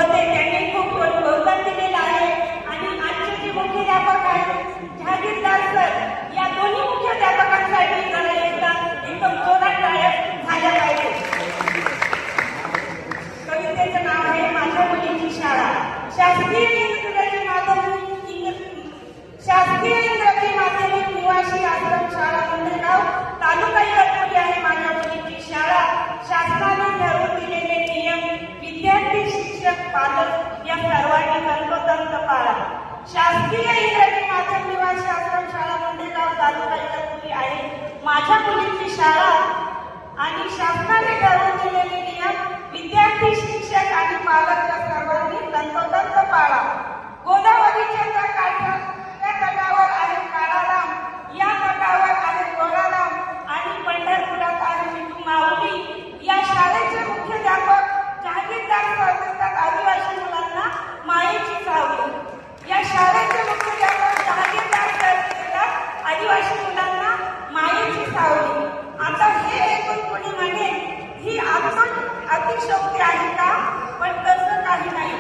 होते त्यांनी खूप योगदान दिलेलं आहे। आणि आजचे जे मुख्याध्यापक आहेत जहागीरदार सर, या दोन्ही मुख्याध्यापकांसाठी जरा एकदा एकदम जोरात टाळ्या झाल्या पाहिजे। कवितेचं नाव आहे माझ्या मुलीची शाळा। शासकीय इंग्रजी माध्यमिक निवासी आश्रम शाळा मुंडेगाव, तालुका इगतपुरी आहे माझ्या मुलीची शाळा। शासनाने ठरवून दिलेले नियम, विद्यार्थी, शिक्षक, पालक या सर्वांनी तंतोतंत पाळा। शासकीय इंग्रजी माध्यम निवासी आश्रम शाळा मुंडेगाव, तालुका इगतपुरी आहे माझ्या मुलीची शाळा आणि शासनाने ठरवून दिलेले नियम, विद्यार्थी, शिक्षक आणि पालक या सर्वांनी तंतोतंत पाळा। गोदावरीच्या त्या तटावर आहे काळाराम, या तटावर आहे गोराराम आणि पंढरपुरात आहे विठू माऊली। या शाळेचे मुख्याध्यापक जहागीरदार सर देतात आदिवासी मुलांना मायेची सावली। या शाळेचे मुख्याध्यापक जहागीरदार सर देतात आदिवासी मुलांना मायेची सावली। आता हे ऐकून कोणी म्हणे ही अतिशयोक्ती आहे का? पण तसं काही नाही।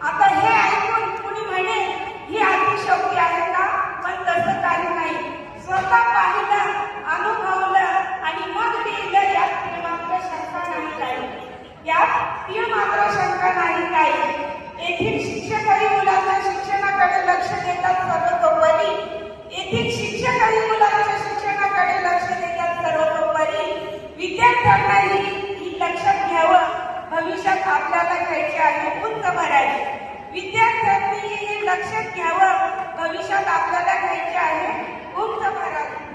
आता हे ऐकून कुणी म्हणे ही अतिशयोक्ती आहे का? पण तसं काही नाही। स्वतः पाहिलं, अनुभवलं आणि मग लिहिलं, यात मात्र शंका नाही काही। यात मात्र शंका नाही काही। येथील शिक्षकही मुलांच्या शिक्षणाकडे लक्ष देतात सर्वतोपरी। येथील शिक्षकही मुलांच्या शिक्षणाकडे लक्ष देतात सर्वतोपरी। विद्यार्थ्यांनाही लक्षात घ्यावं, भविष्यात आपल्याला घ्यायचे आहे उंच भरारी। विद्यार्थ्यांनी हे लक्षात घ्यावं, भविष्यात आपल्याला घ्यायचे आहे उंच भरारी।